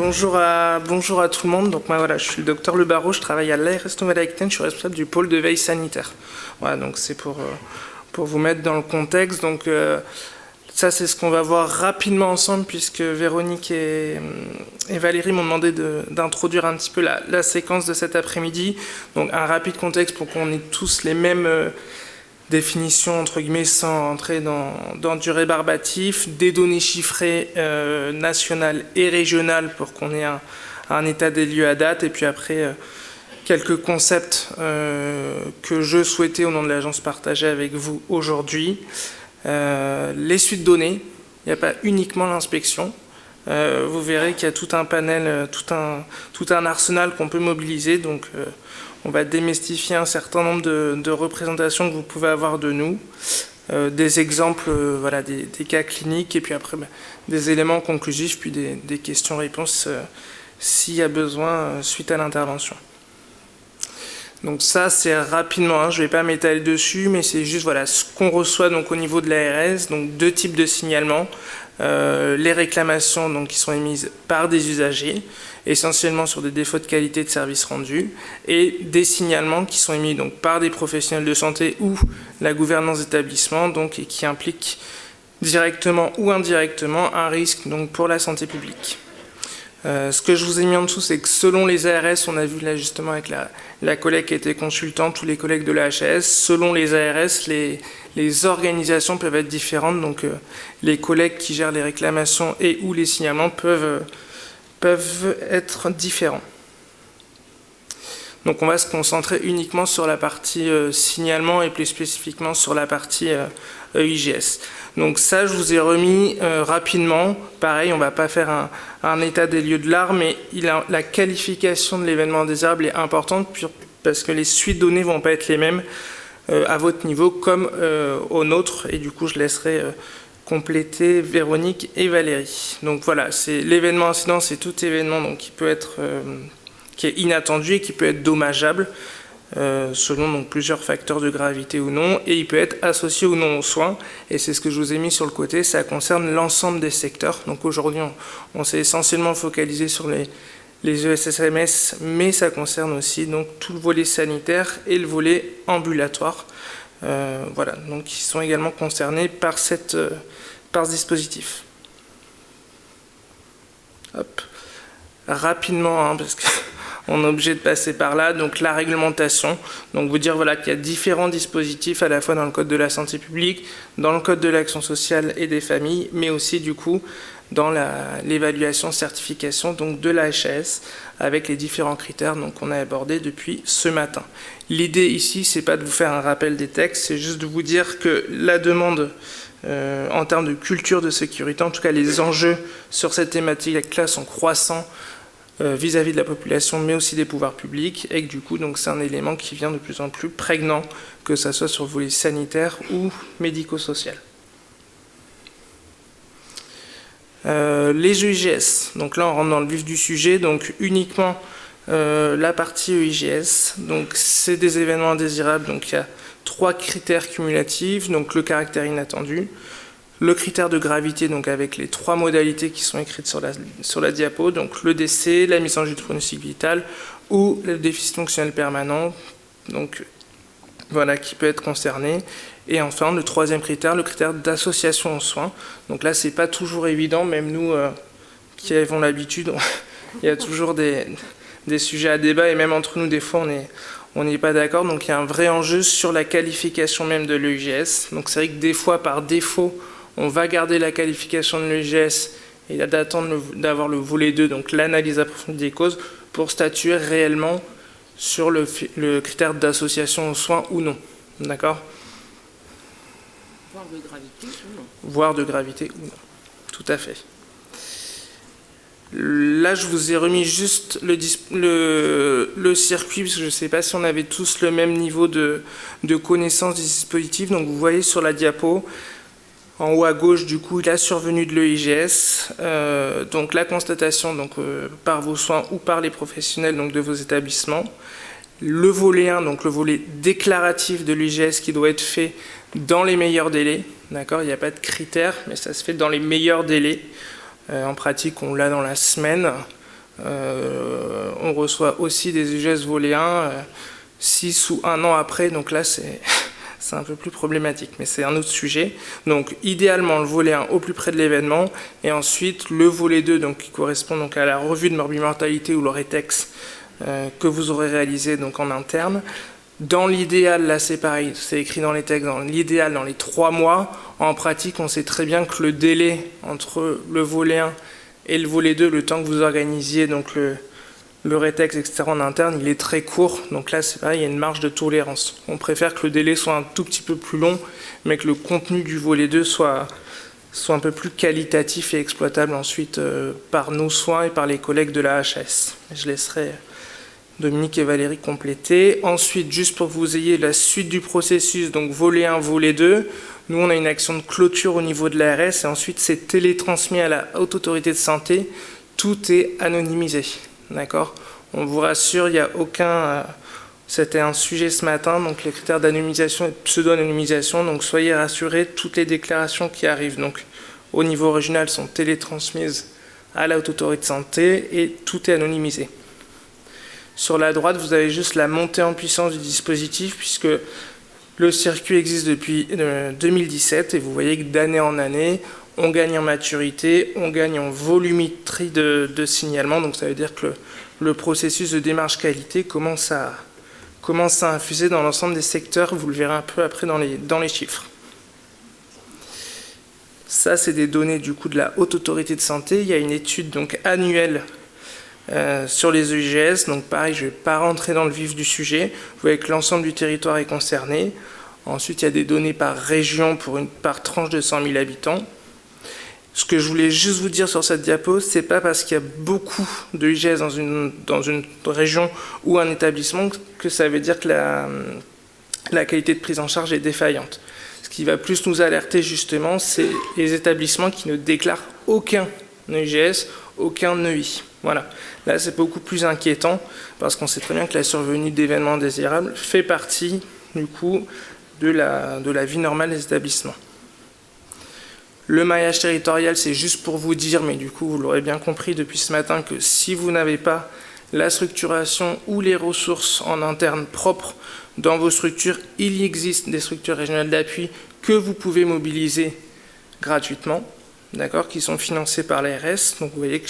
bonjour à tout le monde. Donc moi voilà, je suis le docteur Le Barreau, je travaille à l'ARS Nouvelle-Aquitaine, je suis responsable du pôle de veille sanitaire. Voilà, donc c'est pour vous mettre dans le contexte. Donc ça c'est ce qu'on va voir rapidement ensemble puisque Véronique et Valérie m'ont demandé d'introduire un petit peu la séquence de cet après-midi. Donc un rapide contexte pour qu'on ait tous les mêmes définition entre guillemets sans entrer dans du rébarbatif, des données chiffrées nationales et régionales pour qu'on ait un état des lieux à date, et puis après quelques concepts que je souhaitais au nom de l'agence partager avec vous aujourd'hui. Les suites données, il n'y a pas uniquement l'inspection. Vous verrez qu'il y a tout un panel, tout un arsenal qu'on peut mobiliser, donc on va démystifier un certain nombre de représentations que vous pouvez avoir de nous, des exemples, voilà, des cas cliniques, et puis après des éléments conclusifs, puis des questions-réponses s'il y a besoin suite à l'intervention. Donc ça c'est rapidement, hein, je ne vais pas m'étaler dessus, mais c'est juste voilà, ce qu'on reçoit donc, au niveau de l'ARS, donc deux types de signalements. Les réclamations donc, qui sont émises par des usagers, essentiellement sur des défauts de qualité de service rendu, et des signalements qui sont émis donc, par des professionnels de santé ou la gouvernance d'établissement, donc, et qui impliquent directement ou indirectement un risque donc, pour la santé publique. Ce que je vous ai mis en dessous, c'est que selon les ARS, on a vu là justement avec la collègue qui était consultante, tous les collègues de la HAS, selon les ARS, les organisations peuvent être différentes, donc les collègues qui gèrent les réclamations et ou les signalements peuvent être différents. Donc on va se concentrer uniquement sur la partie signalement et plus spécifiquement sur la partie EIGS. Donc ça, je vous ai remis rapidement. Pareil, on ne va pas faire un état des lieux de l'art, mais la qualification de l'événement indésirable est importante parce que les suites données ne vont pas être les mêmes à votre niveau comme au nôtre. Et du coup, je laisserai compléter Véronique et Valérie. Donc voilà, c'est l'événement incident, c'est tout événement donc, qui peut être qui est inattendu et qui peut être dommageable selon donc, plusieurs facteurs de gravité ou non, et il peut être associé ou non aux soins, et c'est ce que je vous ai mis sur le côté, ça concerne l'ensemble des secteurs. Donc aujourd'hui on s'est essentiellement focalisé sur les ESSMS, mais ça concerne aussi donc, tout le volet sanitaire et le volet ambulatoire, voilà, donc qui sont également concernés par ce dispositif. Hop. Rapidement, hein, parce que on est obligé de passer par là, donc la réglementation, donc vous dire voilà, qu'il y a différents dispositifs à la fois dans le code de la santé publique, dans le code de l'action sociale et des familles, mais aussi du coup dans l'évaluation certification donc de la HAS avec les différents critères qu'on a abordés depuis ce matin. L'idée ici, c'est pas de vous faire un rappel des textes, c'est juste de vous dire que la demande en termes de culture de sécurité, en tout cas les enjeux sur cette thématique-là sont croissants vis-à-vis de la population, mais aussi des pouvoirs publics, et que du coup, donc, c'est un élément qui vient de plus en plus prégnant, que ce soit sur le volet sanitaire ou médico-social. Les EIGS, donc là on rentre dans le vif du sujet, donc uniquement la partie EIGS, donc c'est des événements indésirables, donc il y a 3 critères cumulatifs, donc le caractère inattendu, le critère de gravité, donc avec les 3 modalités qui sont écrites sur la diapo, donc le décès, la mise en jeu de pronostic vital ou le déficit fonctionnel permanent, donc voilà, qui peut être concerné. Et enfin, le 3e critère, le critère d'association aux soins. Donc là, c'est pas toujours évident, même nous qui avons l'habitude, il y a toujours des sujets à débat, et même entre nous, des fois, on n'est pas d'accord. Donc il y a un vrai enjeu sur la qualification même de l'EIGS. Donc c'est vrai que des fois, par défaut, on va garder la qualification de l'EIGS et d'attendre d'avoir le volet 2, donc l'analyse approfondie des causes, pour statuer réellement sur le critère d'association aux soins ou non. D'accord ? Voire de gravité ou non. Voire de gravité ou non. Tout à fait. Là, je vous ai remis juste le circuit, parce que je ne sais pas si on avait tous le même niveau de connaissance du dispositif. Donc vous voyez sur la diapo, en haut à gauche, du coup, la survenue de l'EIGS, donc la constatation donc, par vos soins ou par les professionnels donc, de vos établissements. Le volet 1, donc le volet déclaratif de l'EIGS qui doit être fait dans les meilleurs délais. D'accord, il n'y a pas de critères, mais ça se fait dans les meilleurs délais. En pratique, on l'a dans la semaine. On reçoit aussi des UGS volet 1 6 ou 1 an après, donc là c'est un peu plus problématique, mais c'est un autre sujet. Donc idéalement le volet 1 au plus près de l'événement, et ensuite le volet 2 donc, qui correspond donc à la revue de morbimortalité ou le rétex que vous aurez réalisé donc, en interne. Dans l'idéal, là c'est pareil, c'est écrit dans les textes, dans l'idéal dans les 3 mois. En pratique, on sait très bien que le délai entre le volet 1 et le volet 2, le temps que vous organisiez donc le rétex, etc. en interne, il est très court. Donc là, c'est pareil, il y a une marge de tolérance. On préfère que le délai soit un tout petit peu plus long, mais que le contenu du volet 2 soit un peu plus qualitatif et exploitable ensuite par nos soins et par les collègues de la HAS. Je laisserai Dominique et Valérie compléter. Ensuite, juste pour que vous ayez la suite du processus, donc volet 1, volet 2, nous on a une action de clôture au niveau de l'ARS et ensuite c'est télétransmis à la Haute Autorité de Santé. Tout est anonymisé. D'accord ? On vous rassure, il n'y a aucun... C'était un sujet ce matin, donc les critères d'anonymisation et de pseudo-anonymisation. Donc soyez rassurés, toutes les déclarations qui arrivent donc, au niveau régional sont télétransmises à la Haute Autorité de Santé et tout est anonymisé. Sur la droite, vous avez juste la montée en puissance du dispositif puisque le circuit existe depuis 2017 et vous voyez que d'année en année, on gagne en maturité, on gagne en volumétrie de signalement. Donc ça veut dire que le processus de démarche qualité commence à infuser dans l'ensemble des secteurs. Vous le verrez un peu après dans les chiffres. Ça, c'est des données du coup de la Haute Autorité de Santé. Il y a une étude donc annuelle sur les EIGS. Donc pareil, je ne vais pas rentrer dans le vif du sujet. Vous voyez que l'ensemble du territoire est concerné. Ensuite, il y a des données par région par tranche de 100 000 habitants. Ce que je voulais juste vous dire sur cette diapo, c'est pas parce qu'il y a beaucoup de IGS dans une région ou un établissement que ça veut dire que la qualité de prise en charge est défaillante. Ce qui va plus nous alerter justement, c'est les établissements qui ne déclarent aucun IGS, aucun EI. Voilà. Là, c'est beaucoup plus inquiétant parce qu'on sait très bien que la survenue d'événements indésirables fait partie du coup de la vie normale des établissements. Le maillage territorial, c'est juste pour vous dire, mais du coup, vous l'aurez bien compris depuis ce matin, que si vous n'avez pas la structuration ou les ressources en interne propres dans vos structures, il existe des structures régionales d'appui que vous pouvez mobiliser gratuitement, d'accord, qui sont financées par l'ARS. Donc vous voyez que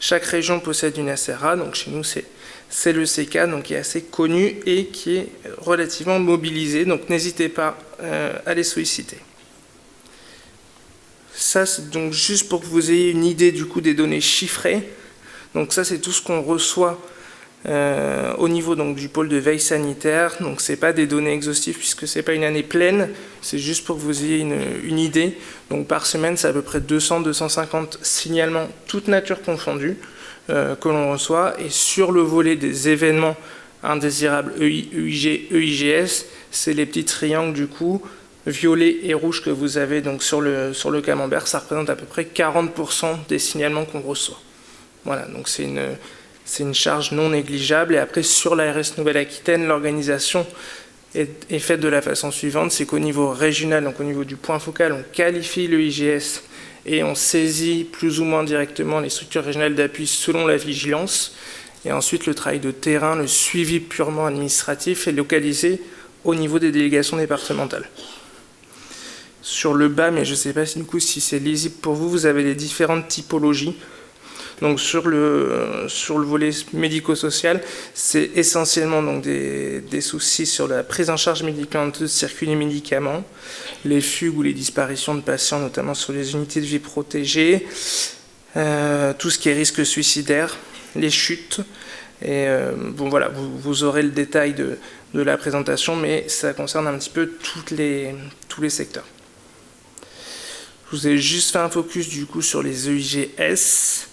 chaque région possède une SRA, donc chez nous c'est le CK, donc qui est assez connu et qui est relativement mobilisé, donc n'hésitez pas à les solliciter. Ça, c'est donc juste pour que vous ayez une idée du coup des données chiffrées. Donc ça, c'est tout ce qu'on reçoit au niveau donc, du pôle de veille sanitaire. Donc ce n'est pas des données exhaustives puisque ce n'est pas une année pleine. C'est juste pour que vous ayez une idée. Donc par semaine, c'est à peu près 200-250 signalements, toutes natures confondues, que l'on reçoit. Et sur le volet des événements indésirables EI, EIG, EIGS, c'est les petits triangles du coup, violet et rouge que vous avez donc sur le camembert, ça représente à peu près 40% des signalements qu'on reçoit. Voilà, donc c'est une charge non négligeable. Et après, sur l'ARS Nouvelle-Aquitaine, l'organisation est faite de la façon suivante, c'est qu'au niveau régional, donc au niveau du point focal, on qualifie le IGS et on saisit plus ou moins directement les structures régionales d'appui selon la vigilance. Et ensuite, le travail de terrain, le suivi purement administratif est localisé au niveau des délégations départementales. Sur le bas, mais je ne sais pas si c'est lisible pour vous, vous avez les différentes typologies. Donc sur le volet médico-social, c'est essentiellement donc des soucis sur la prise en charge médicamenteuse, circuit des médicaments, les fugues ou les disparitions de patients, notamment sur les unités de vie protégées, tout ce qui est risque suicidaire, les chutes. Et bon voilà, vous aurez le détail de la présentation, mais ça concerne un petit peu tous les secteurs. Je vous ai juste fait un focus du coup sur les EIGS.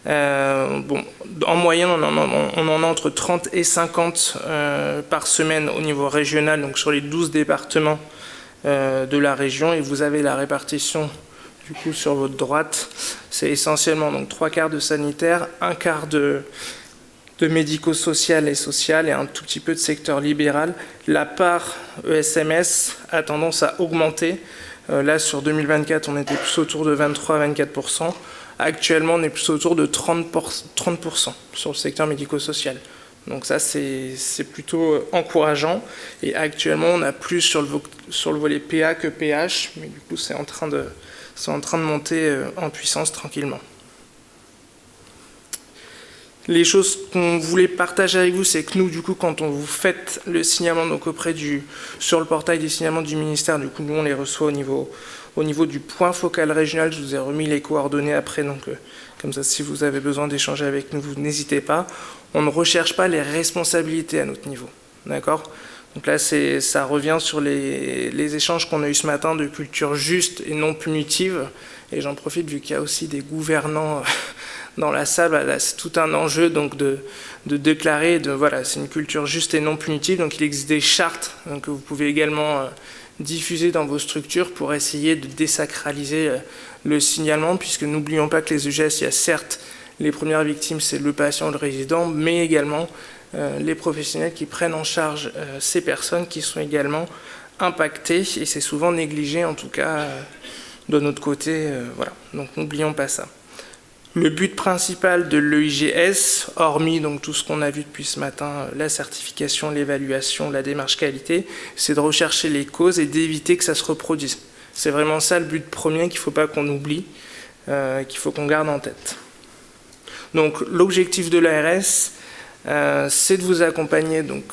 En moyenne, on en a entre 30 et 50 par semaine au niveau régional, donc sur les 12 départements de la région. Et vous avez la répartition du coup sur votre droite. C'est essentiellement donc 3/4 de sanitaire, 1/4 de médico-social et social et un tout petit peu de secteur libéral. La part ESMS a tendance à augmenter. Là, sur 2024, on était plus autour de 23-24%, Actuellement, on est plus autour de 30% sur le secteur médico-social. Donc ça, c'est plutôt encourageant. Et actuellement, on a plus sur le volet PA que PH, mais du coup, c'est en train de monter en puissance tranquillement. Les choses qu'on voulait partager avec vous, c'est que nous, du coup, quand on vous fait le signalement donc sur le portail des signalements du ministère, du coup, nous, on les reçoit au niveau du point focal régional. Je vous ai remis les coordonnées après, donc comme ça, si vous avez besoin d'échanger avec nous, vous n'hésitez pas. On ne recherche pas les responsabilités à notre niveau, d'accord ? Donc là, ça revient sur les échanges qu'on a eu ce matin de culture juste et non punitive. Et j'en profite, vu qu'il y a aussi des gouvernants dans la salle, là, c'est tout un enjeu donc de déclarer, voilà, c'est une culture juste et non punitive. Donc il existe des chartes que vous pouvez également diffuser dans vos structures pour essayer de désacraliser le signalement, puisque n'oublions pas que les UGS, il y a certes les premières victimes, c'est le patient, le résident, mais également les professionnels qui prennent en charge ces personnes qui sont également impactées, et c'est souvent négligé, en tout cas de notre côté. Voilà. Donc n'oublions pas ça. Le but principal de l'EIGS, hormis donc tout ce qu'on a vu depuis ce matin, la certification, l'évaluation, la démarche qualité, c'est de rechercher les causes et d'éviter que ça se reproduise. C'est vraiment ça le but premier qu'il ne faut pas qu'on oublie, qu'il faut qu'on garde en tête. Donc l'objectif de l'ARS, c'est de vous accompagner donc,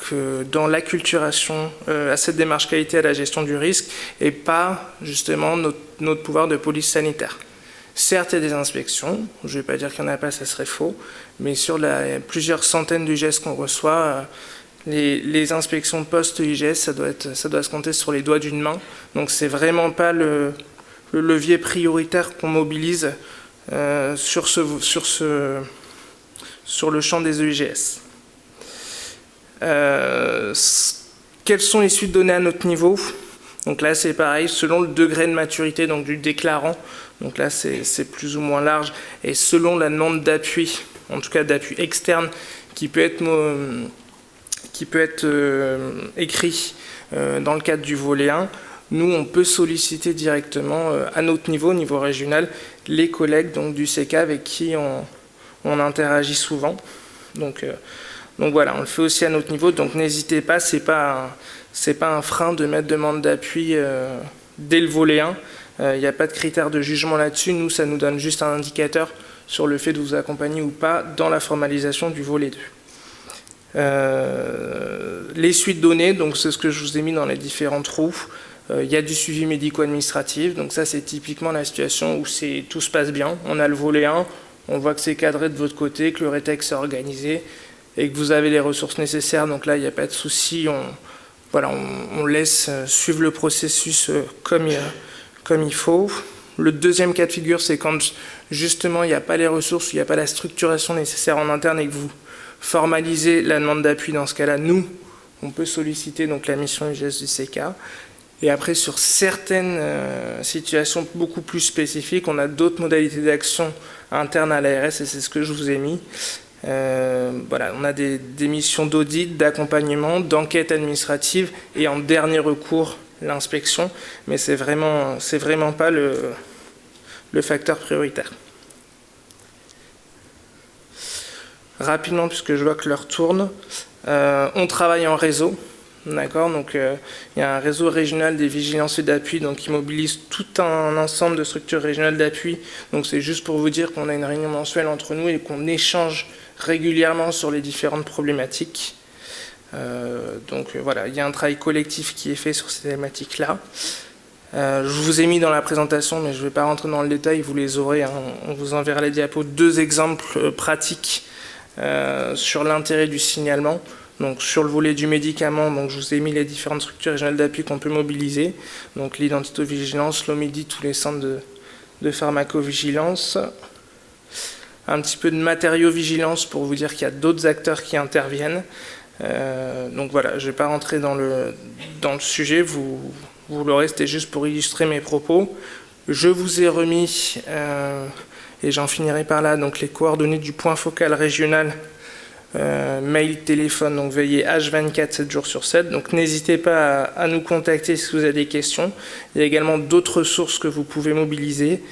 dans l'acculturation à cette démarche qualité, à la gestion du risque, et pas justement notre pouvoir de police sanitaire. Certes, il y a des inspections, je ne vais pas dire qu'il n'y en a pas, ça serait faux, mais sur plusieurs centaines d'UGS qu'on reçoit, les inspections post-UGS, ça doit se compter sur les doigts d'une main. Donc c'est vraiment pas le levier prioritaire qu'on mobilise sur le champ des EIGS. Quelles sont les suites données à notre niveau ? Donc là, c'est pareil, selon le degré de maturité donc du déclarant. Donc là, c'est plus ou moins large. Et selon la demande d'appui, en tout cas d'appui externe, qui peut être écrit dans le cadre du volet 1, nous, on peut solliciter directement à notre niveau, au niveau régional, les collègues donc, du CK avec qui on interagit souvent. Donc voilà, on le fait aussi à notre niveau. Donc n'hésitez pas, c'est pas un frein de mettre demande d'appui dès le volet 1. Il n'y a pas de critère de jugement là-dessus. Nous, ça nous donne juste un indicateur sur le fait de vous accompagner ou pas dans la formalisation du volet 2. Les suites données, donc c'est ce que je vous ai mis dans les différents trous. Il y a du suivi médico-administratif. Donc ça, c'est typiquement la situation où tout se passe bien. On a le volet 1, on voit que c'est cadré de votre côté, que le rétex est organisé et que vous avez les ressources nécessaires. Donc là, il n'y a pas de souci. On laisse suivre le processus comme il faut. Le deuxième cas de figure, c'est quand justement il n'y a pas les ressources, il n'y a pas la structuration nécessaire en interne et que vous formalisez la demande d'appui. Dans ce cas-là, nous, on peut solliciter donc la mission UGS du CK. Et après, sur certaines situations beaucoup plus spécifiques, on a d'autres modalités d'action internes à l'ARS et c'est ce que je vous ai mis. Voilà, on a des missions d'audit, d'accompagnement, d'enquête administrative et en dernier recours, l'inspection, mais c'est vraiment pas le facteur prioritaire. Rapidement, puisque je vois que l'heure tourne, on travaille en réseau, d'accord, donc il y a un réseau régional des vigilanciers d'appui donc qui mobilise tout un ensemble de structures régionales d'appui. Donc c'est juste pour vous dire qu'on a une réunion mensuelle entre nous et qu'on échange régulièrement sur les différentes problématiques. Donc voilà, il y a un travail collectif qui est fait sur ces thématiques-là. Je vous ai mis dans la présentation, mais je ne vais pas rentrer dans le détail, vous les aurez, hein, on vous enverra les diapos, 2 exemples pratiques sur l'intérêt du signalement. Donc sur le volet du médicament, donc je vous ai mis les différentes structures régionales d'appui qu'on peut mobiliser, donc l'identitovigilance, l'OMIDI, tous les centres de pharmacovigilance. Un petit peu de matériaux-vigilance pour vous dire qu'il y a d'autres acteurs qui interviennent. Donc voilà, je ne vais pas rentrer dans le sujet, vous l'aurez, c'était juste pour illustrer mes propos. Je vous ai remis, et j'en finirai par là, donc les coordonnées du point focal régional, mail, téléphone, donc veillez H24, 7 jours sur 7. Donc n'hésitez pas à nous contacter si vous avez des questions. Il y a également d'autres sources que vous pouvez mobiliser.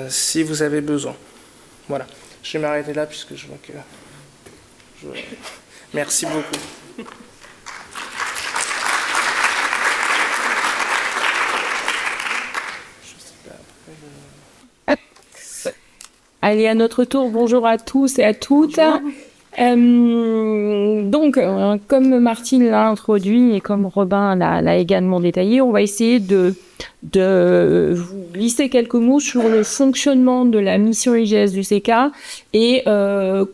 si vous avez besoin. Voilà, je vais m'arrêter là puisque je vois que... Merci beaucoup. Allez, à notre tour, bonjour à tous et à toutes. Donc, comme Martine l'a introduit et comme Robin l'a également détaillé, on va essayer de vous glisser quelques mots sur le fonctionnement de la mission IGS du CK et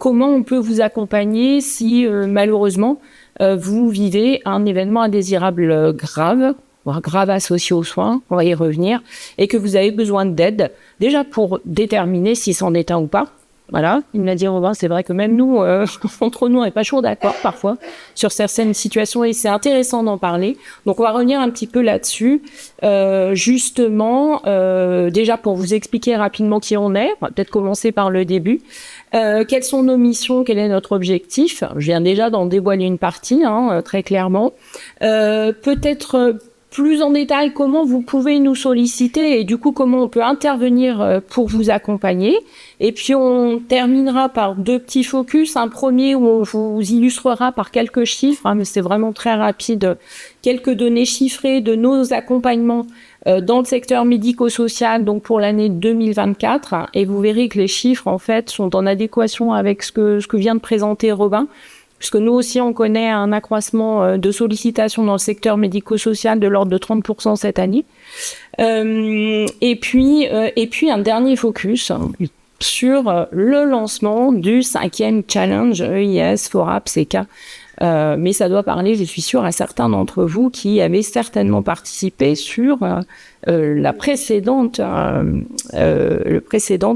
comment on peut vous accompagner si malheureusement vous vivez un événement indésirable grave, voire grave associé aux soins, on va y revenir, et que vous avez besoin d'aide, déjà pour déterminer si c'en est un ou pas. Voilà, il me l'a dit Robin, c'est vrai que même nous, entre nous, on n'est pas toujours d'accord parfois sur certaines situations et c'est intéressant d'en parler. Donc on va revenir un petit peu là-dessus, justement, déjà pour vous expliquer rapidement qui on est, on va peut-être commencer par le début. Quelles sont nos missions, quel est notre objectif? Je viens déjà d'en dévoiler une partie, très clairement. Peut-être plus en détail comment vous pouvez nous solliciter et du coup comment on peut intervenir pour vous accompagner. Et puis on terminera par 2 petits focus. Un premier où on vous illustrera par quelques chiffres, mais c'est vraiment très rapide, quelques données chiffrées de nos accompagnements dans le secteur médico-social, donc pour l'année 2024. Et vous verrez que les chiffres en fait sont en adéquation avec ce que vient de présenter Robin. Puisque nous aussi, on connaît un accroissement de sollicitations dans le secteur médico-social de l'ordre de 30% cette année. Et puis un dernier focus sur le lancement du 5e challenge EIS FORAP CK. Mais ça doit parler, je suis sûre, à certains d'entre vous qui avaient certainement participé sur la précédente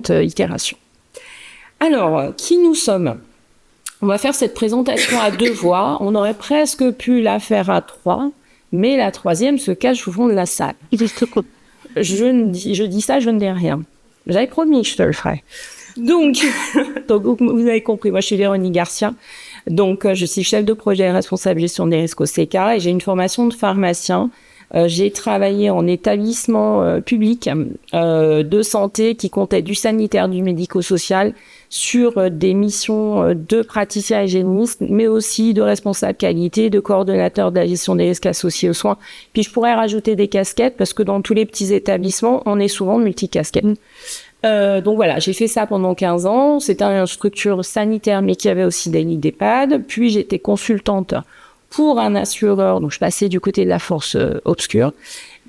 itération. Alors, qui nous sommes ? On va faire cette présentation à 2 voix. On aurait presque pu la faire à 3, mais la 3e se cache au fond de la salle. Je dis ça, je ne dis rien. J'avais promis que je te le ferais. Donc, vous avez compris, moi je suis Véronique Garcia. Donc, je suis chef de projet et responsable gestion des risques au CK et j'ai une formation de pharmacien. J'ai travaillé en établissement public de santé qui comptait du sanitaire, du médico-social sur des missions de praticien hygiéniste, mais aussi de responsable qualité, de coordonnateur de la gestion des risques associés aux soins. Puis je pourrais rajouter des casquettes parce que dans tous les petits établissements, on est souvent multicasquettes. Donc voilà, j'ai fait ça pendant 15 ans. C'était une structure sanitaire, mais qui avait aussi des lits d'EHPAD. Puis j'étais consultante pour un assureur, donc je passais du côté de la force obscure.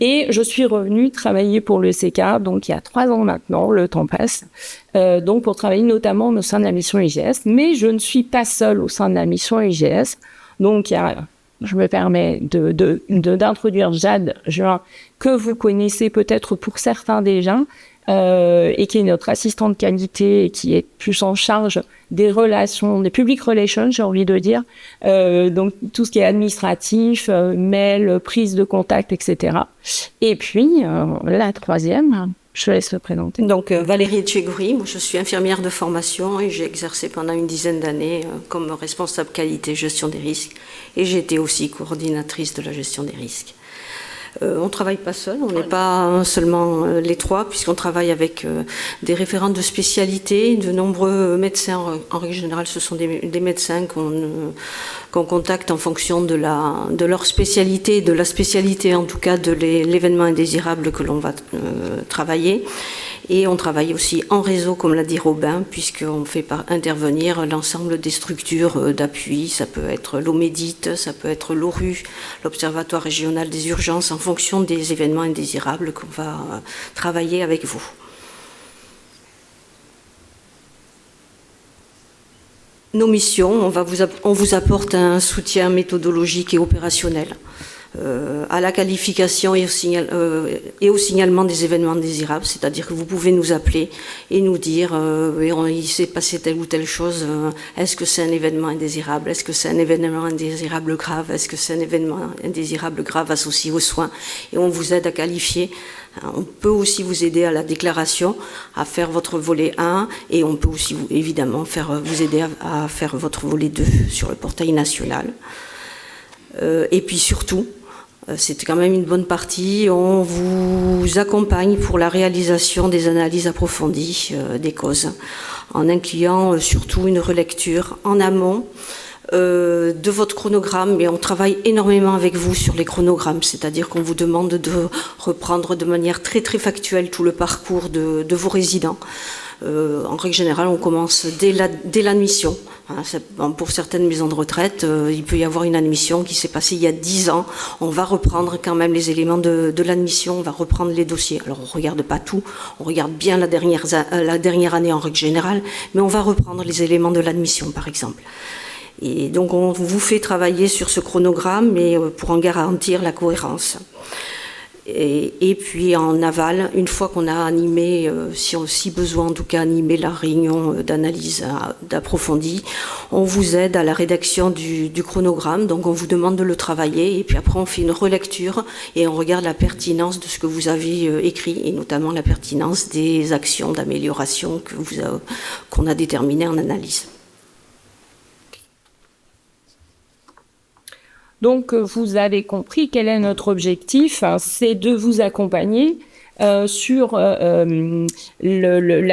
Et je suis revenue travailler pour le CK, donc il y a 3 ans maintenant, le temps passe, donc pour travailler notamment au sein de la mission IGS. Mais je ne suis pas seule au sein de la mission IGS. Donc je me permets d'introduire Jade Juin, que vous connaissez peut-être pour certains déjà, et qui est notre assistante qualité et qui est plus en charge des relations, des public relations, j'ai envie de dire, donc tout ce qui est administratif, mail, prise de contact, etc. Et puis la 3e, je laisse le présenter. Donc Valérie Etchegouri, moi je suis infirmière de formation et j'ai exercé pendant une dizaine d'années comme responsable qualité gestion des risques et j'ai été aussi coordinatrice de la gestion des risques. On ne travaille pas seul, on n'est pas seulement les 3, puisqu'on travaille avec des référents de spécialité, de nombreux médecins. En règle générale, ce sont des médecins qu'on contacte en fonction de leur spécialité, de la spécialité en tout cas de l'événement indésirable que l'on va travailler. Et on travaille aussi en réseau, comme l'a dit Robin, puisqu'on fait intervenir l'ensemble des structures d'appui. Ça peut être l'OMEDIT, ça peut être l'ORU, l'Observatoire régional des urgences, en fonction des événements indésirables qu'on va travailler avec vous. Nos missions, on vous apporte un soutien méthodologique et opérationnel. À la qualification et au signalement des événements indésirables, c'est-à-dire que vous pouvez nous appeler et nous dire il s'est passé telle ou telle chose, est-ce que c'est un événement indésirable, est-ce que c'est un événement indésirable grave, est-ce que c'est un événement indésirable grave associé aux soins, et on vous aide à qualifier. On peut aussi vous aider à la déclaration, à faire votre volet 1, et on peut aussi évidemment vous aider à faire votre volet 2 sur le portail national. Et puis surtout, C'est quand même une bonne partie. On vous accompagne pour la réalisation des analyses approfondies des causes, en incluant surtout une relecture en amont de votre chronogramme, mais on travaille énormément avec vous sur les chronogrammes, c'est-à-dire qu'on vous demande de reprendre de manière très très factuelle tout le parcours de vos résidents. En règle générale, on commence dès l'admission. Pour certaines maisons de retraite, il peut y avoir une admission qui s'est passée il y a 10 ans. On va reprendre quand même les éléments de l'admission, on va reprendre les dossiers. Alors on ne regarde pas tout, on regarde bien la dernière année en règle générale, mais on va reprendre les éléments de l'admission par exemple. Et donc on vous fait travailler sur ce chronogramme, mais pour en garantir la cohérence. Et puis en aval, une fois qu'on a animé, si besoin en tout cas, animé la réunion d'analyse d'approfondie, on vous aide à la rédaction du chronogramme, donc on vous demande de le travailler, et puis après on fait une relecture et on regarde la pertinence de ce que vous avez écrit, et notamment la pertinence des actions d'amélioration qu'on a déterminées en analyse. Donc, vous avez compris quel est notre objectif, c'est de vous accompagner sur la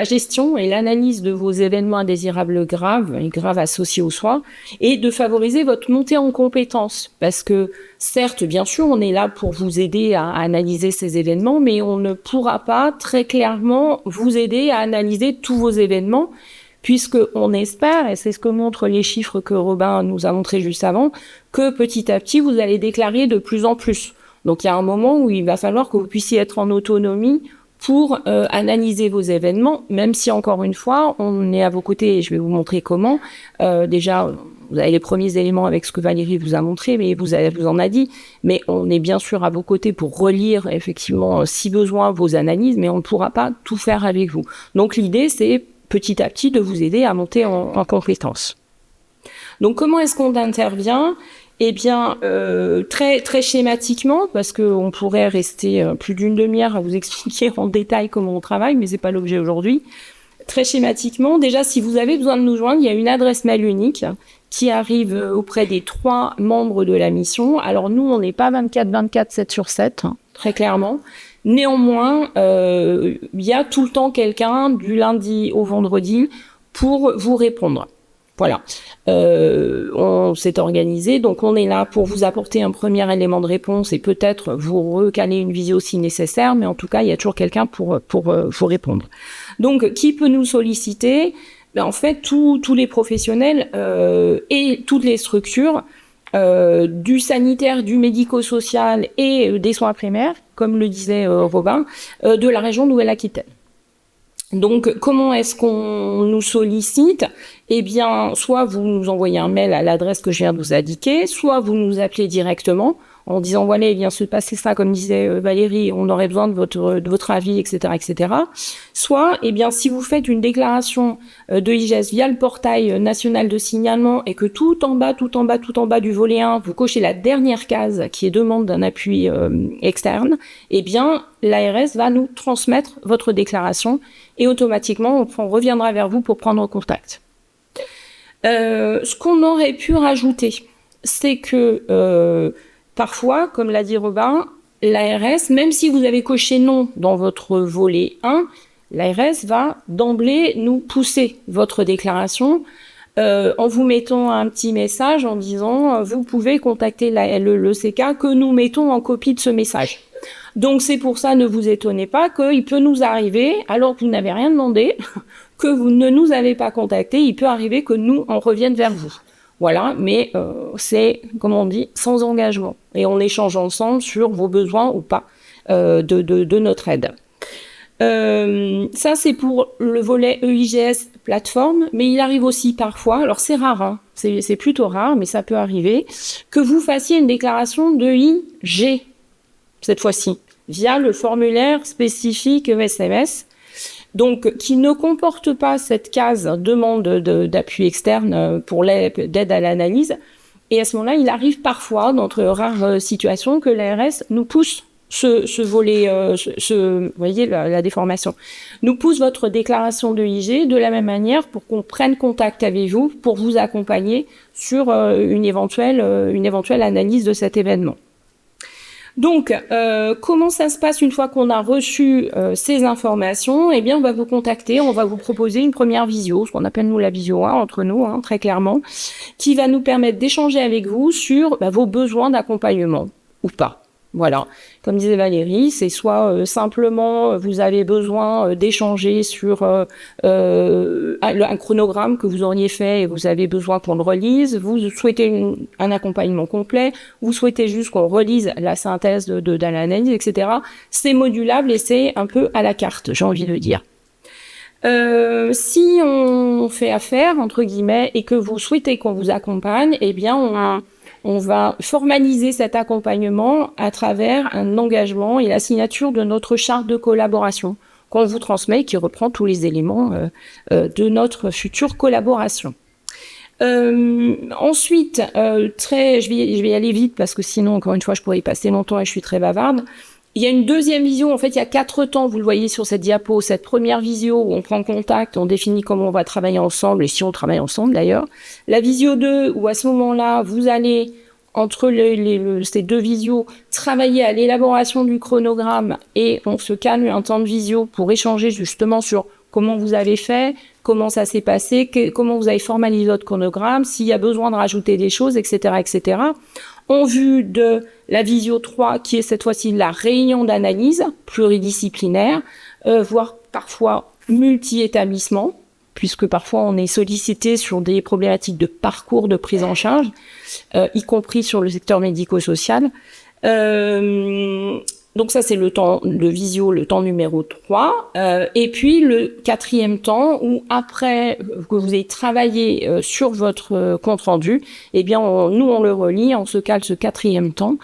gestion et l'analyse de vos événements indésirables graves et graves associés au soin, et de favoriser votre montée en compétences. Parce que, certes, bien sûr, on est là pour vous aider à analyser ces événements, mais on ne pourra pas très clairement vous aider à analyser tous vos événements, puisqu'on espère, et c'est ce que montrent les chiffres que Robin nous a montrés juste avant, que petit à petit, vous allez déclarer de plus en plus. Donc, il y a un moment où il va falloir que vous puissiez être en autonomie pour analyser vos événements, même si, encore une fois, on est à vos côtés, et je vais vous montrer comment. Déjà, vous avez les premiers éléments avec ce que Valérie vous a montré, mais vous en a dit, mais on est bien sûr à vos côtés pour relire, effectivement, si besoin, vos analyses, mais on ne pourra pas tout faire avec vous. Donc, l'idée, c'est petit à petit de vous aider à monter en compétences. Donc, comment est-ce qu'on intervient ? Eh bien, très très schématiquement, parce qu'on pourrait rester plus d'une demi-heure à vous expliquer en détail comment on travaille, mais c'est pas l'objet aujourd'hui. Très schématiquement, déjà, si vous avez besoin de nous joindre, il y a une adresse mail unique qui arrive auprès des 3 membres de la mission. Alors nous, on n'est pas 24/24, 7 sur 7, très clairement. Néanmoins, il y a tout le temps quelqu'un du lundi au vendredi pour vous répondre. Voilà. On s'est organisé, donc on est là pour vous apporter un premier élément de réponse et peut-être vous recaler une visio si nécessaire, mais en tout cas, il y a toujours quelqu'un pour vous répondre. Donc, qui peut nous solliciter ? Ben, en fait, tous les professionnels et toutes les structures du sanitaire, du médico-social et des soins primaires, comme le disait Robin, de la région Nouvelle-Aquitaine. Donc, comment est-ce qu'on nous sollicite ? Eh bien, soit vous nous envoyez un mail à l'adresse que je viens de vous indiquer, soit vous nous appelez directement en disant, voilà, il vient se passer ça, comme disait Valérie, on aurait besoin de votre avis, etc., etc. Soit, eh bien, si vous faites une déclaration de IGES via le portail national de signalement et que tout en bas du volet 1, vous cochez la dernière case qui est demande d'un appui externe, eh bien, l'ARS va nous transmettre votre déclaration et automatiquement, on reviendra vers vous pour prendre contact. Ce qu'on aurait pu rajouter, c'est que parfois, comme l'a dit Robin, l'ARS, même si vous avez coché non dans votre volet 1, l'ARS va d'emblée nous pousser votre déclaration en vous mettant un petit message en disant vous pouvez contacter le CK que nous mettons en copie de ce message. Donc c'est pour ça, ne vous étonnez pas qu'il peut nous arriver, alors que vous n'avez rien demandé, que vous ne nous avez pas contacté, il peut arriver que nous en revienne vers vous. Voilà, mais c'est, comme on dit, sans engagement. Et on échange ensemble sur vos besoins ou pas de notre aide. Ça, c'est pour le volet EIGS plateforme, mais il arrive aussi parfois, alors c'est rare, hein, c'est plutôt rare, mais ça peut arriver, que vous fassiez une déclaration de IG, cette fois-ci, via le formulaire spécifique SMS, donc qui ne comporte pas cette case demande d'appui externe pour d'aide à l'analyse. Et à ce moment-là, il arrive parfois, dans de rares situations, que l'ARS nous pousse ce volet, vous voyez la déformation, nous pousse votre déclaration de IG de la même manière pour qu'on prenne contact avec vous, pour vous accompagner sur une éventuelle analyse de cet événement. Donc, comment ça se passe une fois qu'on a reçu ces informations? Eh bien, on va vous contacter, on va vous proposer une première visio, ce qu'on appelle nous la visio 1 entre nous, hein, très clairement, qui va nous permettre d'échanger avec vous sur vos besoins d'accompagnement ou pas. Voilà, comme disait Valérie, c'est soit simplement vous avez besoin d'échanger sur un chronogramme que vous auriez fait et vous avez besoin qu'on le relise, vous souhaitez un accompagnement complet, vous souhaitez juste qu'on relise la synthèse de l'analyse, etc. C'est modulable et c'est un peu à la carte, j'ai envie de dire. Si on fait affaire, entre guillemets, et que vous souhaitez qu'on vous accompagne, eh bien, on va formaliser cet accompagnement à travers un engagement et la signature de notre charte de collaboration qu'on vous transmet et qui reprend tous les éléments de notre future collaboration. Ensuite, je vais y aller vite parce que sinon, encore une fois, je pourrais y passer longtemps et je suis très bavarde. Il y a une deuxième visio, en fait, il y a 4 temps, vous le voyez sur cette diapo, cette première visio où on prend contact, on définit comment on va travailler ensemble, et si on travaille ensemble d'ailleurs. La visio 2, où à ce moment-là, vous allez, entre ces 2 visios, travailler à l'élaboration du chronogramme, et on se calme un temps de visio pour échanger justement sur comment vous avez fait, comment ça s'est passé, comment vous avez formalisé votre chronogramme, s'il y a besoin de rajouter des choses, etc., etc. En vue de la visio 3, qui est cette fois-ci la réunion d'analyse pluridisciplinaire, voire parfois multi-établissement, puisque parfois on est sollicité sur des problématiques de parcours de prise en charge, y compris sur le secteur médico-social. Donc ça, c'est le temps de visio, le temps numéro 3. Et puis le 4e temps, où après que vous ayez travaillé sur votre compte-rendu, eh bien, nous, on le relie, on se cale ce 4e temps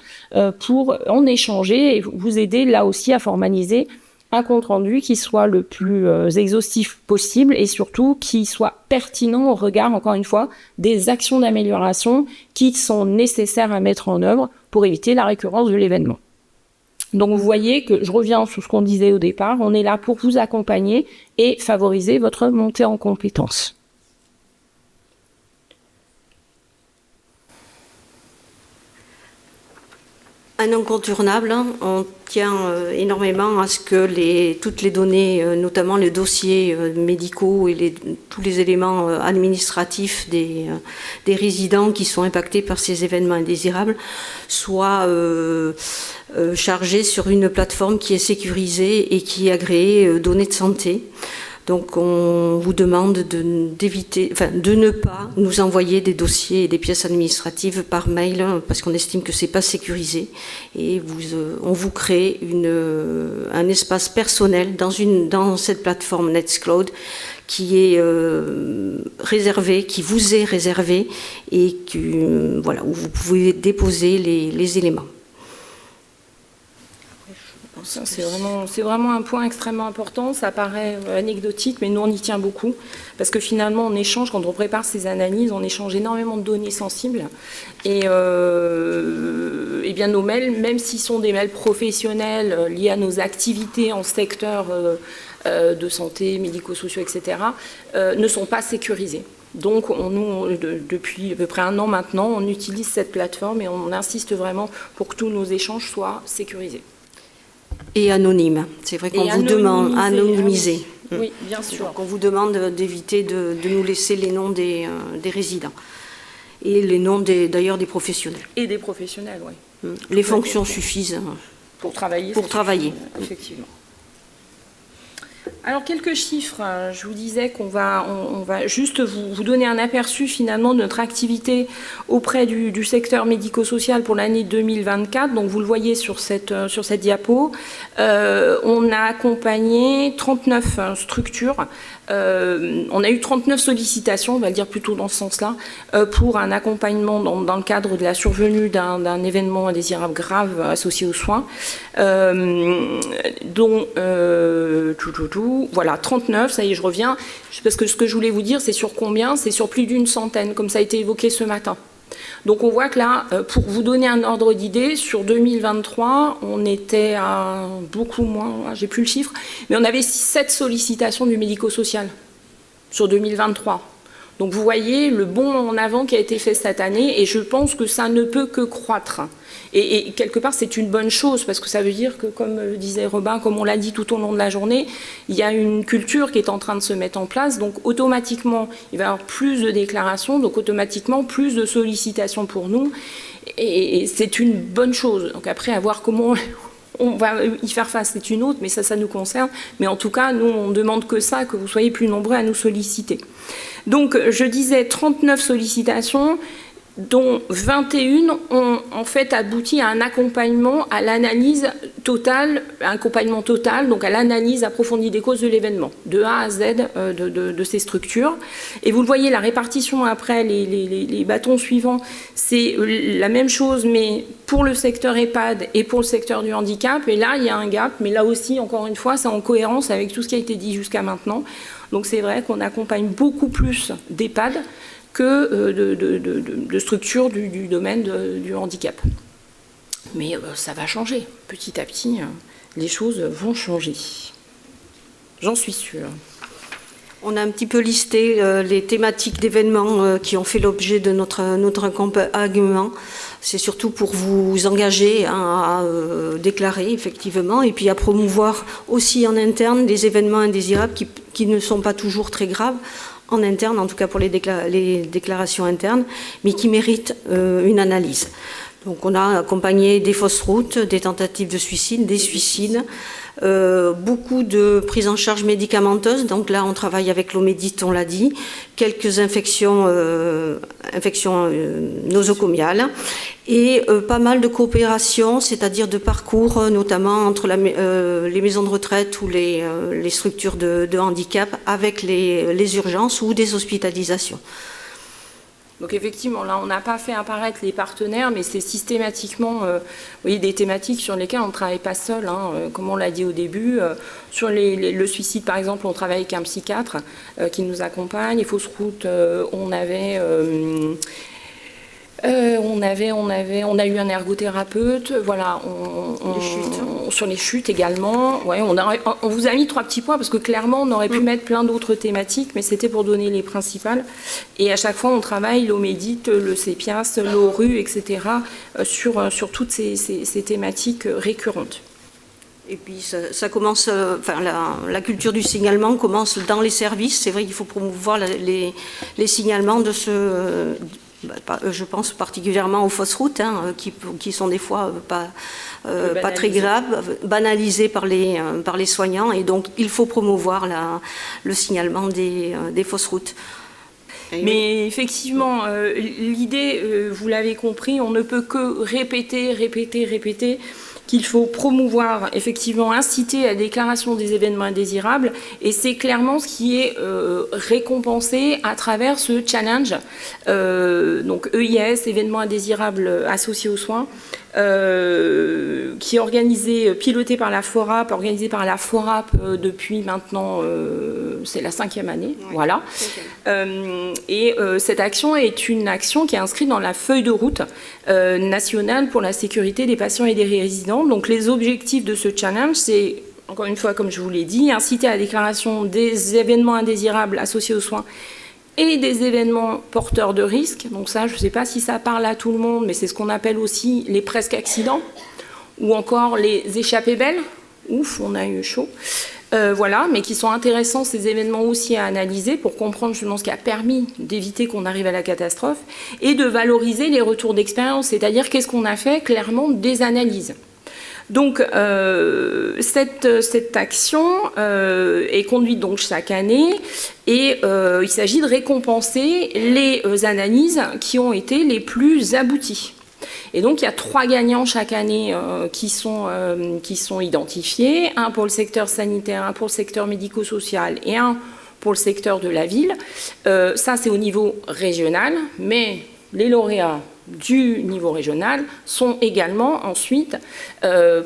pour en échanger et vous aider là aussi à formaliser un compte-rendu qui soit le plus exhaustif possible et surtout qui soit pertinent au regard, encore une fois, des actions d'amélioration qui sont nécessaires à mettre en œuvre pour éviter la récurrence de l'événement. Donc vous voyez que je reviens sur ce qu'on disait au départ, on est là pour vous accompagner et favoriser votre montée en compétences. Un incontournable, on tient énormément à ce que toutes les données, notamment les dossiers médicaux et tous les éléments administratifs des résidents qui sont impactés par ces événements indésirables soient chargés sur une plateforme qui est sécurisée et qui est agréée données de santé. Donc on vous demande de ne pas nous envoyer des dossiers et des pièces administratives par mail parce qu'on estime que c'est pas sécurisé et on vous crée un espace personnel dans cette plateforme Nextcloud qui est réservé, qui vous est réservé et où vous pouvez déposer les éléments. C'est vraiment un point extrêmement important. Ça paraît anecdotique, mais nous, on y tient beaucoup. Parce que finalement, on échange, quand on prépare ces analyses, on échange énormément de données sensibles. Et bien, nos mails, même s'ils sont des mails professionnels liés à nos activités en secteur de santé, médico-sociaux, etc., ne sont pas sécurisés. Donc, depuis à peu près 1 an maintenant, on utilise cette plateforme et on insiste vraiment pour que tous nos échanges soient sécurisés. Et anonyme. C'est vrai qu'on vous demande anonymiser. Oui, bien sûr. Donc on vous demande d'éviter de nous laisser les noms des résidents. Et les noms d'ailleurs des professionnels. Et des professionnels, oui. Les fonctions suffisent pour travailler. Effectivement. Alors, quelques chiffres. Je vous disais qu'on va juste vous donner un aperçu finalement de notre activité auprès du secteur médico-social pour l'année 2024. Donc, vous le voyez sur cette diapo. On a accompagné 39 structures. On a eu 39 sollicitations, on va le dire plutôt dans ce sens-là, pour un accompagnement dans le cadre de la survenue d'un événement indésirable grave associé aux soins, dont voilà, 39, ça y est, je reviens, parce que ce que je voulais vous dire, c'est sur combien? C'est sur plus d'une centaine, comme ça a été évoqué ce matin. Donc on voit que là, pour vous donner un ordre d'idée, sur 2023, on était à beaucoup moins, j'ai plus le chiffre, mais on avait 7 sollicitations du médico-social sur 2023. Donc vous voyez le bond en avant qui a été fait cette année, et je pense que ça ne peut que croître. Et quelque part, c'est une bonne chose, parce que ça veut dire que, comme disait Robin, comme on l'a dit tout au long de la journée, il y a une culture qui est en train de se mettre en place, donc automatiquement, il va y avoir plus de déclarations, donc automatiquement, plus de sollicitations pour nous, et c'est une bonne chose. Donc après, à voir comment on va y faire face, c'est une autre, mais ça nous concerne. Mais en tout cas, nous, on ne demande que ça, que vous soyez plus nombreux à nous solliciter. Donc, je disais 39 sollicitations, dont 21 ont en fait abouti à un accompagnement à l'analyse totale, un accompagnement total, donc à l'analyse approfondie des causes de l'événement, de A à Z de ces structures. Et vous le voyez, la répartition après, les bâtons suivants, c'est la même chose, mais pour le secteur EHPAD et pour le secteur du handicap. Et là, il y a un gap, mais là aussi, encore une fois, c'est en cohérence avec tout ce qui a été dit jusqu'à maintenant. Donc c'est vrai qu'on accompagne beaucoup plus d'EHPAD que de structures du domaine du handicap. Mais ça va changer. Petit à petit, les choses vont changer. J'en suis sûre. On a un petit peu listé les thématiques d'événements qui ont fait l'objet de notre accompagnement. C'est surtout pour vous engager à déclarer, effectivement, et puis à promouvoir aussi en interne des événements indésirables qui ne sont pas toujours très graves, en interne, en tout cas pour les déclarations internes, mais qui méritent une analyse. Donc on a accompagné des fausses routes, des tentatives de suicide, des suicides, beaucoup de prises en charge médicamenteuses. Donc là, on travaille avec l'Omédite, on l'a dit, quelques infections nosocomiales et pas mal de coopération, c'est-à-dire de parcours, notamment entre les maisons de retraite ou les structures de handicap avec les urgences ou des hospitalisations. Donc effectivement, là, on n'a pas fait apparaître les partenaires, mais c'est systématiquement vous voyez, des thématiques sur lesquelles on ne travaille pas seul, hein, comme on l'a dit au début. Sur le suicide, par exemple, on travaille avec un psychiatre qui nous accompagne. Les fausses routes, on a eu un ergothérapeute, voilà, sur les chutes également. Ouais, on vous a mis 3 petits points parce que clairement on aurait pu mettre plein d'autres thématiques, mais c'était pour donner les principales. Et à chaque fois on travaille l'Omédite, le CEPIAS, l'ORU, etc. sur toutes ces thématiques récurrentes. Et puis ça commence, enfin la culture du signalement commence dans les services. C'est vrai qu'il faut promouvoir les signalements de ce. Je pense particulièrement aux fausses routes, hein, qui sont des fois pas très graves, banalisées par les soignants, et donc il faut promouvoir le signalement des fausses routes. Mais effectivement, l'idée, vous l'avez compris, on ne peut que répéter qu'il faut promouvoir, effectivement, inciter à la déclaration des événements indésirables, et c'est clairement ce qui est récompensé à travers ce challenge, donc EIS, événements indésirables associés aux soins, qui est organisé, piloté par la FORAP, organisé par la FORAP depuis maintenant, c'est la 5e année, oui, voilà. Et cette action est une action qui est inscrite dans la feuille de route nationale pour la sécurité des patients et des résidents. Donc les objectifs de ce challenge, c'est, encore une fois, comme je vous l'ai dit, inciter à la déclaration des événements indésirables associés aux soins et des événements porteurs de risques. Donc ça, je ne sais pas si ça parle à tout le monde, mais c'est ce qu'on appelle aussi les presque accidents, ou encore les échappées belles. Ouf, on a eu chaud. Voilà, mais qui sont intéressants, ces événements aussi à analyser pour comprendre justement ce qui a permis d'éviter qu'on arrive à la catastrophe, et de valoriser les retours d'expérience, c'est-à-dire qu'est-ce qu'on a fait, clairement des analyses. Donc cette action est conduite donc chaque année, et il s'agit de récompenser les analyses qui ont été les plus abouties. Et donc il y a 3 gagnants chaque année qui sont identifiés, un pour le secteur sanitaire, un pour le secteur médico-social et un pour le secteur de la ville. Ça c'est au niveau régional, mais les lauréats du niveau régional sont également ensuite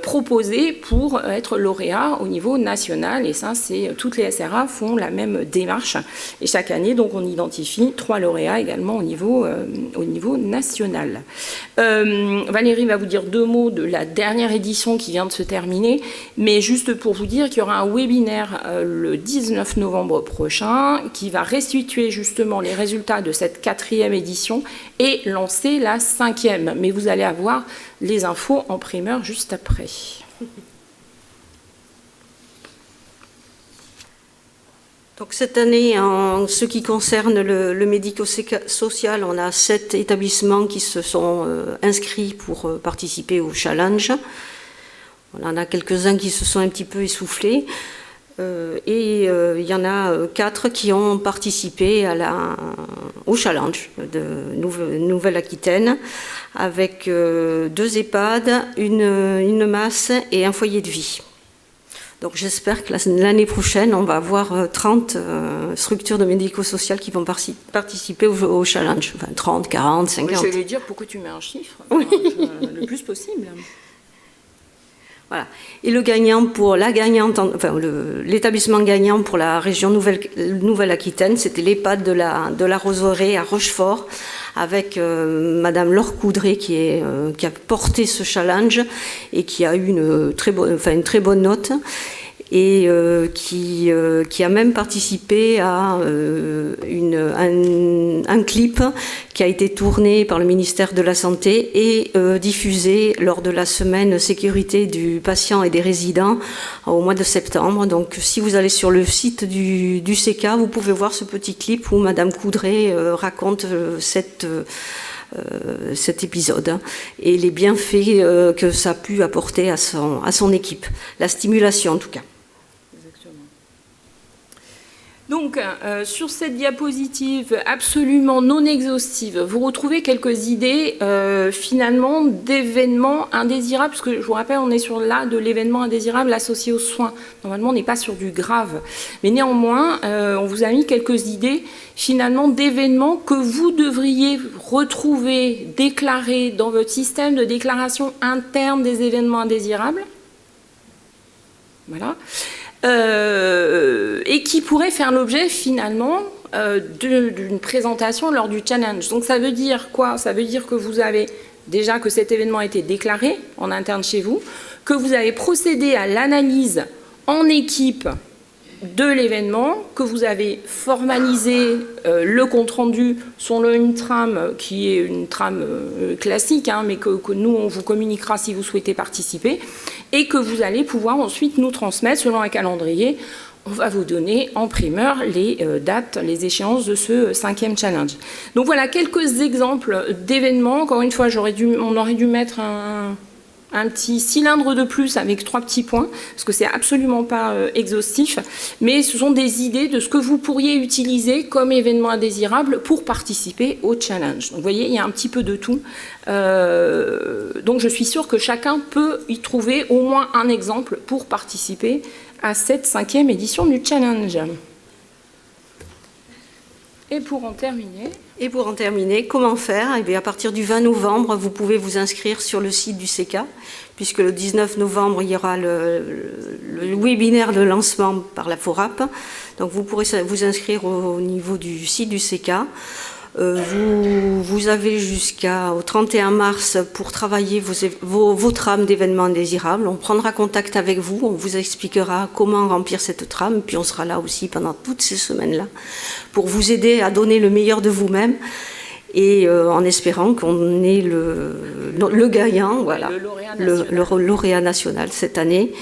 proposés pour être lauréats au niveau national. Et ça, toutes les SRA font la même démarche. Et chaque année, donc, on identifie 3 lauréats également au niveau national. Valérie va vous dire 2 mots de la dernière édition qui vient de se terminer, mais juste pour vous dire qu'il y aura un webinaire le 19 novembre prochain qui va restituer justement les résultats de cette 4e édition et lancer la 5e. Mais vous allez avoir les infos en primeur juste après. Donc cette année, en ce qui concerne le médico-social, on a 7 établissements qui se sont inscrits pour participer au challenge. On en a quelques-uns qui se sont un petit peu essoufflés. Et il y en a 4 qui ont participé au challenge de Nouvelle-Aquitaine avec 2 EHPAD, une masse et un foyer de vie. Donc j'espère que l'année prochaine, on va avoir 30 structures de médico-social qui vont participer au challenge. Enfin, 30, 40, 50. Je vais dire pourquoi tu mets un chiffre, oui. Le plus possible. Voilà. Et le gagnant pour la gagnante, enfin l'établissement gagnant pour la région Nouvelle-Aquitaine, c'était l'EHPAD de la Roseraie à Rochefort, avec Madame Laure Coudray qui a porté ce challenge et qui a eu une très bonne note. Et qui a même participé à un clip qui a été tourné par le ministère de la Santé et diffusé lors de la semaine sécurité du patient et des résidents au mois de septembre. Donc si vous allez sur le site du CK, vous pouvez voir ce petit clip où Madame Coudray raconte cet épisode et les bienfaits que ça a pu apporter à son équipe, la stimulation en tout cas. Donc, sur cette diapositive absolument non exhaustive, vous retrouvez quelques idées, finalement, d'événements indésirables, parce que, je vous rappelle, on est sur là de l'événement indésirable associé aux soins. Normalement, on n'est pas sur du grave. Mais néanmoins, on vous a mis quelques idées, finalement, d'événements que vous devriez retrouver, déclarer dans votre système de déclaration interne des événements indésirables. Voilà. Et qui pourrait faire l'objet finalement d'une présentation lors du challenge. Donc ça veut dire quoi? Ça veut dire que vous avez déjà que cet événement a été déclaré en interne chez vous, que vous avez procédé à l'analyse en équipe de l'événement, que vous avez formalisé le compte-rendu selon une trame qui est une trame classique, hein, mais que nous, on vous communiquera si vous souhaitez participer, et que vous allez pouvoir ensuite nous transmettre selon un calendrier. On va vous donner en primeur les dates, les échéances de ce 5e challenge. Donc voilà quelques exemples d'événements. Encore une fois, on aurait dû mettre un petit cylindre de plus avec 3 petits points, parce que c'est absolument pas exhaustif, mais ce sont des idées de ce que vous pourriez utiliser comme événement indésirable pour participer au challenge. Donc vous voyez, il y a un petit peu de tout. Donc je suis sûre que chacun peut y trouver au moins un exemple pour participer à cette 5e édition du challenge. Et pour en terminer, comment faire? Eh bien, à partir du 20 novembre, vous pouvez vous inscrire sur le site du CK, puisque le 19 novembre, il y aura le webinaire de lancement par la FORAP. Donc, vous pourrez vous inscrire au niveau du site du CK. Vous avez jusqu'au 31 mars pour travailler vos trames d'événements indésirables. On prendra contact avec vous, on vous expliquera comment remplir cette trame, puis on sera là aussi pendant toutes ces semaines-là pour vous aider à donner le meilleur de vous-même et en espérant qu'on ait le gagnant, voilà, le lauréat national cette année.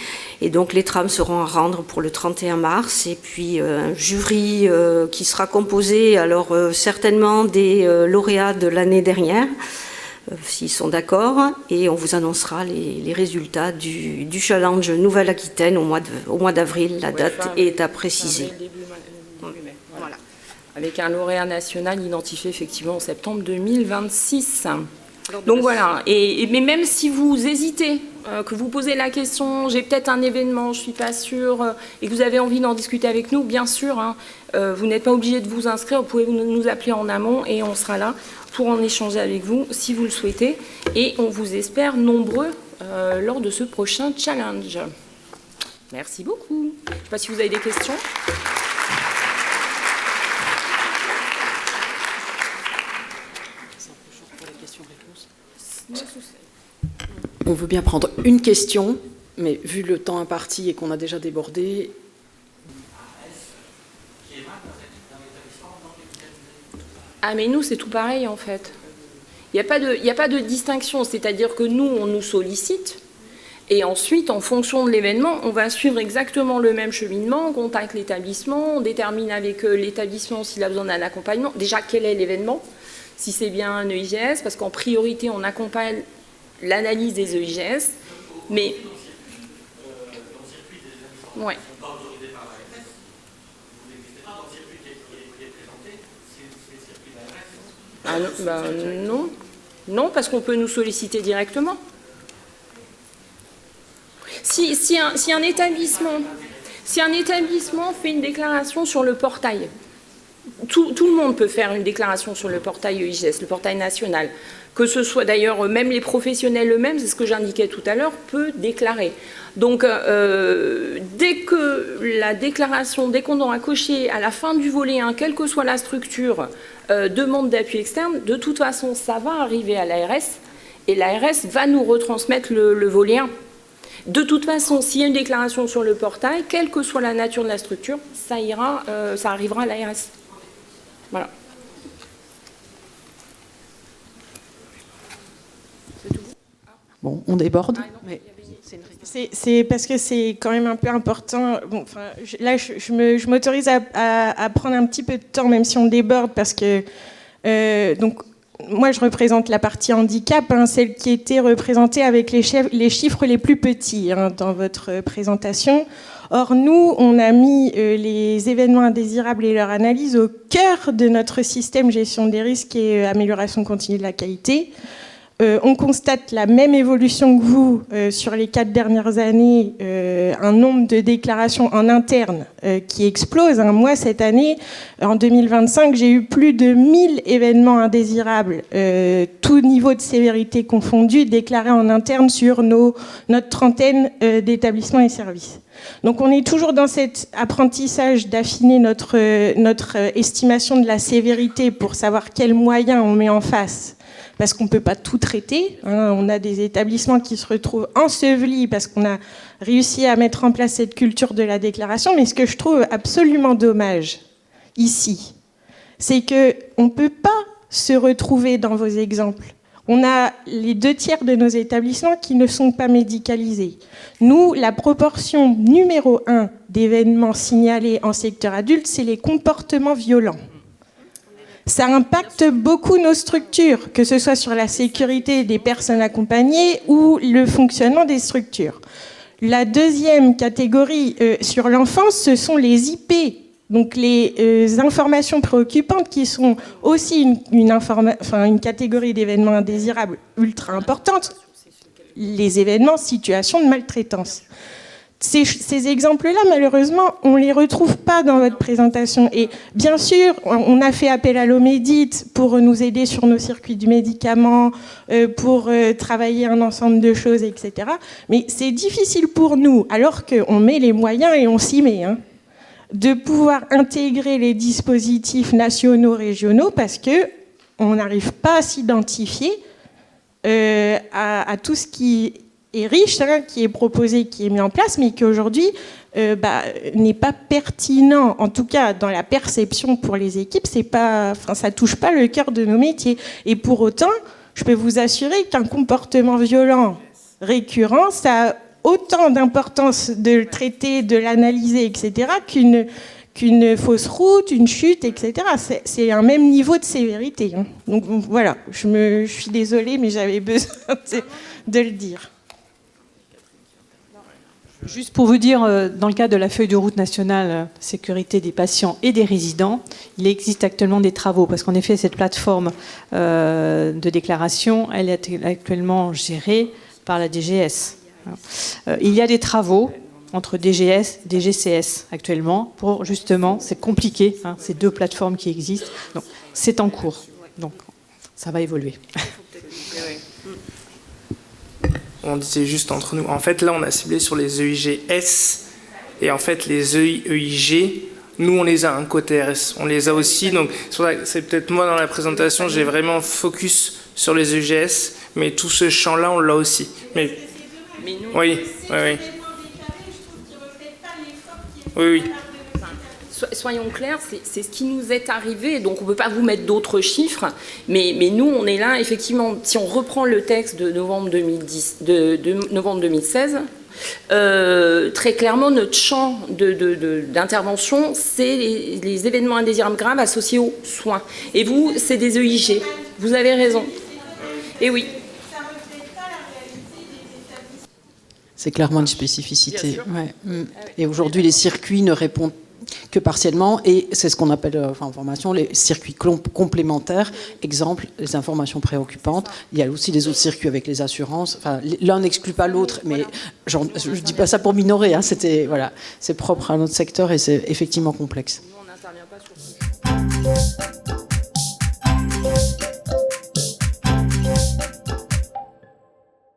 Et donc les trames seront à rendre pour le 31 mars et puis un jury qui sera composé alors certainement des lauréats de l'année dernière, s'ils sont d'accord, et on vous annoncera les résultats du challenge Nouvelle-Aquitaine au mois d'avril. La date est à préciser. Voilà. Avec un lauréat national identifié effectivement en septembre 2026. Donc voilà, mais même si vous hésitez, que vous posez la question, j'ai peut-être un événement, je ne suis pas sûre, et que vous avez envie d'en discuter avec nous, bien sûr, hein, vous n'êtes pas obligé de vous inscrire, vous pouvez nous appeler en amont et on sera là pour en échanger avec vous si vous le souhaitez. Et on vous espère nombreux lors de ce prochain challenge. Merci beaucoup. Je ne sais pas si vous avez des questions. On veut bien prendre une question, mais vu le temps imparti et qu'on a déjà débordé... Ah mais nous c'est tout pareil en fait. Il n'y a pas de distinction, c'est-à-dire que nous on nous sollicite et ensuite en fonction de l'événement on va suivre exactement le même cheminement, on contacte l'établissement, on détermine avec l'établissement s'il a besoin d'un accompagnement. Déjà quel est l'événement, si c'est bien un EIGS, parce qu'en priorité on accompagne l'analyse des EIGS, mais... Ouais. Ah non, ben non. Non, parce qu'on peut nous solliciter directement. Si un établissement fait une déclaration sur le portail, tout le monde peut faire une déclaration sur le portail EIGS, le portail national. Que ce soit d'ailleurs, même les professionnels eux-mêmes, c'est ce que j'indiquais tout à l'heure, peut déclarer. Donc, dès que la déclaration, dès qu'on aura coché à la fin du volet 1, quelle que soit la structure, demande d'appui externe, de toute façon, ça va arriver à l'ARS et l'ARS va nous retransmettre le volet 1. De toute façon, s'il y a une déclaration sur le portail, quelle que soit la nature de la structure, ça arrivera à l'ARS. Voilà. Bon, on déborde. Mais... C'est parce que c'est quand même un peu important. Bon, enfin, je m'autorise à prendre un petit peu de temps, même si on déborde, parce que donc moi je représente la partie handicap, celle qui était représentée avec les chiffres les plus petits dans votre présentation. Or nous, on a mis les événements indésirables et leur analyse au cœur de notre système gestion des risques et amélioration continue de la qualité. On constate la même évolution que vous sur les 4 dernières années, un nombre de déclarations en interne qui explose. Moi, cette année, en 2025, j'ai eu plus de 1000 événements indésirables, tout niveau de sévérité confondu, déclarés en interne sur notre trentaine d'établissements et services. Donc on est toujours dans cet apprentissage d'affiner notre estimation de la sévérité pour savoir quels moyens on met en face. Parce qu'on ne peut pas tout traiter. On a des établissements qui se retrouvent ensevelis parce qu'on a réussi à mettre en place cette culture de la déclaration. Mais ce que je trouve absolument dommage ici, c'est qu'on ne peut pas se retrouver dans vos exemples. On a les 2/3 de nos établissements qui ne sont pas médicalisés. Nous, la proportion numéro 1 d'événements signalés en secteur adulte, c'est les comportements violents. Ça impacte beaucoup nos structures, que ce soit sur la sécurité des personnes accompagnées ou le fonctionnement des structures. La deuxième catégorie sur l'enfance, ce sont les IP, donc les informations préoccupantes qui sont aussi une catégorie d'événements indésirables ultra importante, les événements situation de maltraitance. Ces exemples-là, malheureusement, on ne les retrouve pas dans votre présentation. Et bien sûr, on a fait appel à l'Omédite pour nous aider sur nos circuits du médicament, pour travailler un ensemble de choses, etc. Mais c'est difficile pour nous, alors qu'on met les moyens et on s'y met, de pouvoir intégrer les dispositifs nationaux, régionaux, parce qu'on n'arrive pas à s'identifier à tout ce qui est riche, qui est proposé, qui est mis en place, mais qui aujourd'hui n'est pas pertinent, en tout cas dans la perception pour les équipes, ça touche pas le cœur de nos métiers. Et pour autant, je peux vous assurer qu'un comportement violent récurrent, ça a autant d'importance de le traiter, de l'analyser, etc., qu'une fausse route, une chute, etc. C'est un même niveau de sévérité. Donc voilà, je suis désolée, mais j'avais besoin de le dire. Juste pour vous dire, dans le cadre de la feuille de route nationale sécurité des patients et des résidents, il existe actuellement des travaux, parce qu'en effet, cette plateforme de déclaration, elle est actuellement gérée par la DGS. Il y a des travaux entre DGS et DGCS actuellement, pour justement, c'est compliqué, ces deux plateformes qui existent, donc c'est en cours. Donc, Ça va évoluer. On disait juste entre nous. En fait, là, on a ciblé sur les EIG-S. Et en fait, les EIG, nous, on les a un côté RS. On les a aussi. Donc, c'est peut-être moi, dans la présentation, j'ai vraiment focus sur les EIG-S. Mais tout ce champ-là, on l'a aussi. Mais nous, oui. Oui. Soyons clairs, c'est ce qui nous est arrivé, donc on ne peut pas vous mettre d'autres chiffres, mais nous, on est là, effectivement, si on reprend le texte de novembre 2016, très clairement, notre champ d'intervention, c'est les événements indésirables graves associés aux soins. Et vous, c'est des EIG. Vous avez raison. Et oui. C'est clairement une spécificité. Ouais. Et aujourd'hui, les circuits ne répondent que partiellement, et c'est ce qu'on appelle en formation les circuits complémentaires. Exemple, les informations préoccupantes. Il y a aussi les autres circuits avec les assurances. Enfin, l'un n'exclut pas l'autre, mais je ne dis pas ça pour minorer. Hein, c'est propre à notre secteur et c'est effectivement complexe.